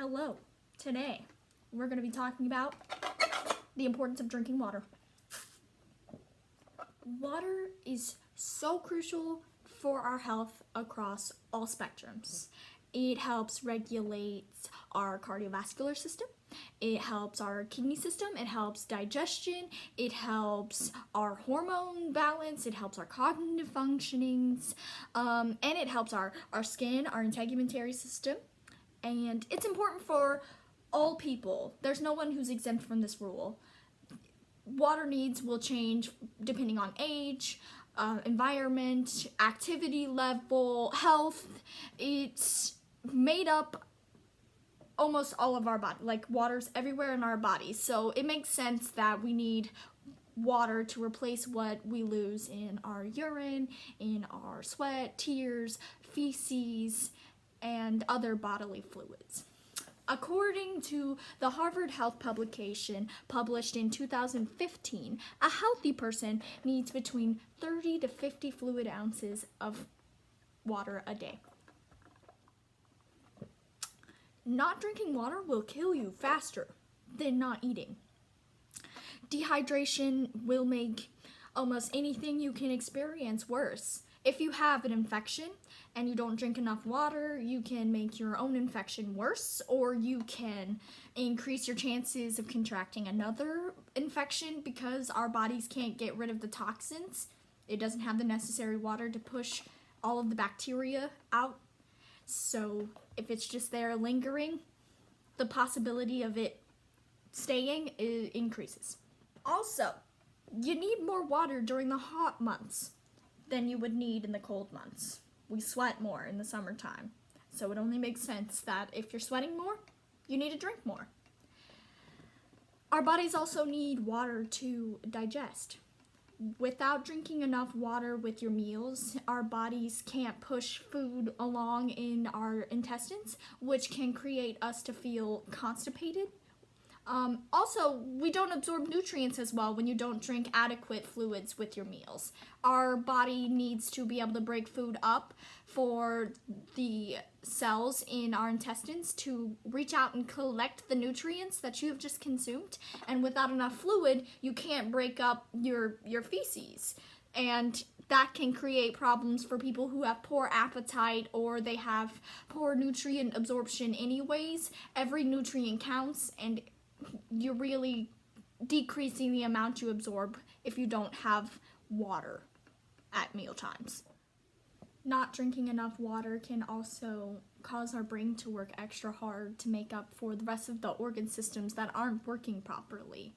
Hello. Today, we're going to be talking about the importance of drinking water. Water is so crucial for our health across all spectrums. It helps regulate our cardiovascular system. It helps our kidney system. It helps digestion. It helps our hormone balance. It helps our cognitive functionings. And it helps our skin, our integumentary system. And it's important for all people. There's no one who's exempt from this rule. Water needs will change depending on age, environment, activity level, health. It's made up almost all of our body, like water's everywhere in our body. So it makes sense that we need water to replace what we lose in our urine, in our sweat, tears, feces, and other bodily fluids. According to the Harvard Health publication published in 2015, a healthy person needs between 30 to 50 fluid ounces of water a day. Not drinking water will kill you faster than not eating. Dehydration will make almost anything you can experience worse. If you have an infection and you don't drink enough water, you can make your own infection worse, or you can increase your chances of contracting another infection because our bodies can't get rid of the toxins. It doesn't have the necessary water to push all of the bacteria out. So if it's just there lingering, the possibility of it staying increases. Also, you need more water during the hot months than you would need in the cold months. We sweat more in the summertime, so it only makes sense that if you're sweating more, you need to drink more. Our bodies also need water to digest. Without drinking enough water with your meals, our bodies can't push food along in our intestines, which can create us to feel constipated. Also, we don't absorb nutrients as well when you don't drink adequate fluids with your meals. Our body needs to be able to break food up for the cells in our intestines to reach out and collect the nutrients that you have just consumed. And without enough fluid, you can't break up your feces. And that can create problems for people who have poor appetite or they have poor nutrient absorption anyways. Every nutrient counts, and you're really decreasing the amount you absorb if you don't have water at meal times. Not drinking enough water can also cause our brain to work extra hard to make up for the rest of the organ systems that aren't working properly.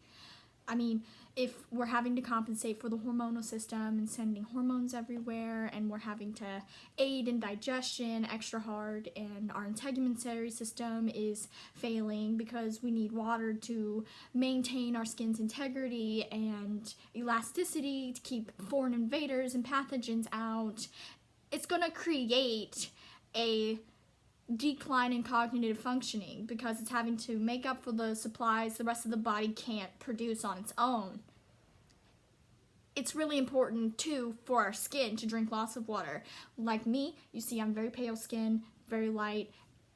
I mean, if we're having to compensate for the hormonal system and sending hormones everywhere, and we're having to aid in digestion extra hard, and our integumentary system is failing because we need water to maintain our skin's integrity and elasticity to keep foreign invaders and pathogens out, it's going to create a decline in cognitive functioning because it's having to make up for the supplies the rest of the body can't produce on its own. It's really important too for our skin to drink lots of water. Like me, you see I'm very pale skin, very light.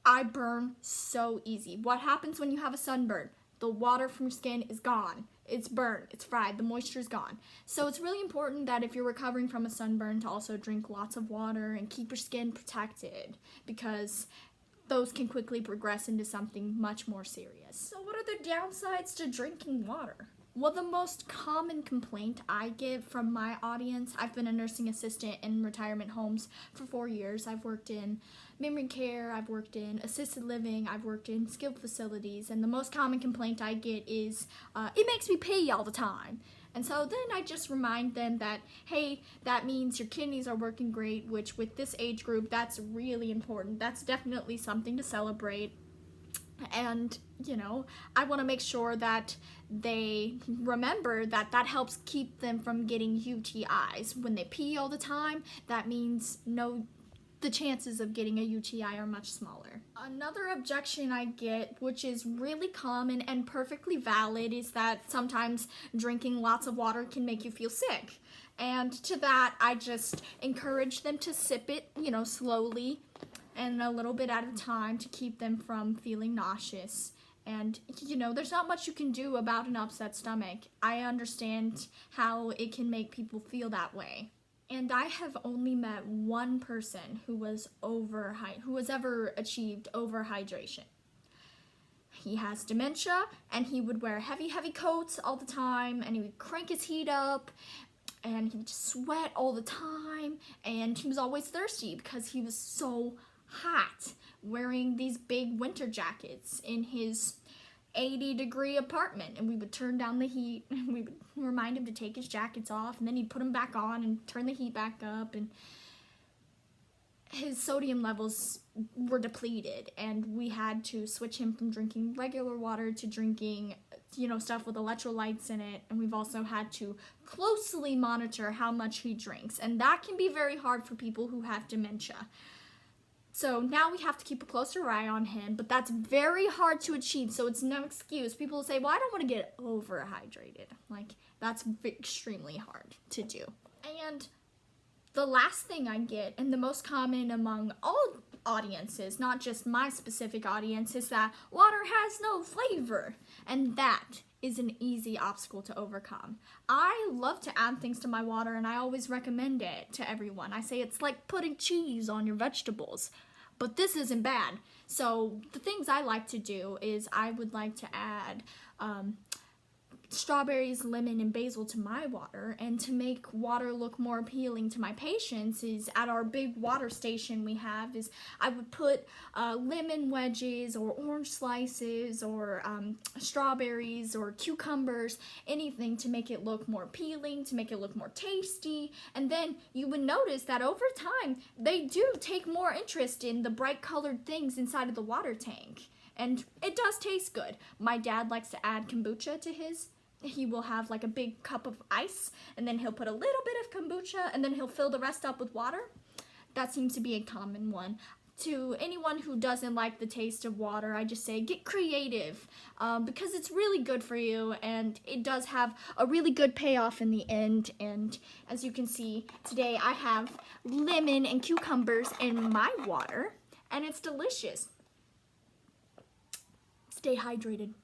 I burn so easy. What happens when you have a sunburn? The water from your skin is gone. It's burnt, it's fried, the moisture is gone. So it's really important that if you're recovering from a sunburn to also drink lots of water and keep your skin protected, because those can quickly progress into something much more serious. So what are the downsides to drinking water? Well, the most common complaint I get from my audience, I've been a nursing assistant in retirement homes for 4 years. I've worked in memory care, I've worked in assisted living, I've worked in skilled facilities, and the most common complaint I get is, it makes me pee all the time. And so then I just remind them that, hey, that means your kidneys are working great, which with this age group, that's really important. That's definitely something to celebrate. And, you know, I want to make sure that they remember that that helps keep them from getting UTIs. When they pee all the time, that means the chances of getting a UTI are much smaller. Another objection I get, which is really common and perfectly valid, is that sometimes drinking lots of water can make you feel sick. And to that, I just encourage them to sip it, slowly and a little bit at a time to keep them from feeling nauseous. And, you know, there's not much you can do about an upset stomach. I understand how it can make people feel that way. And I have only met one person who was ever achieved overhydration. He has dementia, and he would wear heavy coats all the time, and he would crank his heat up, and he would just sweat all the time, and he was always thirsty because he was so hot, wearing these big winter jackets in his 80-degree apartment. And we would turn down the heat, and we would remind him to take his jackets off, and then he'd put them back on and turn the heat back up, and his sodium levels were depleted, and we had to switch him from drinking regular water to drinking, you know, stuff with electrolytes in it. And we've also had to closely monitor how much he drinks, and that can be very hard for people who have dementia. So now we have to keep a closer eye on him, but that's very hard to achieve, so it's no excuse. People say, well, I don't want to get overhydrated. Like, that's extremely hard to do. And the last thing I get, and the most common among all audiences, not just my specific audience, is that water has no flavor. And that is an easy obstacle to overcome. I love to add things to my water, and I always recommend it to everyone. I say it's like putting cheese on your vegetables, but this isn't bad. So the things I like to do is I would like to add strawberries, lemon, and basil to my water. And to make water look more appealing to my patients is at our big water station we have is I would put lemon wedges or orange slices or strawberries or cucumbers, anything to make it look more appealing, to make it look more tasty. And then you would notice that over time they do take more interest in the bright colored things inside of the water tank. And it does taste good. My dad likes to add kombucha to his. He will have like a big cup of ice, and then he'll put a little bit of kombucha, and then he'll fill the rest up with water. That seems to be a common one. To anyone who doesn't like the taste of water, I just say get creative, because it's really good for you, and it does have a really good payoff in the end. And as you can see, today I have lemon and cucumbers in my water, and it's delicious. Stay hydrated.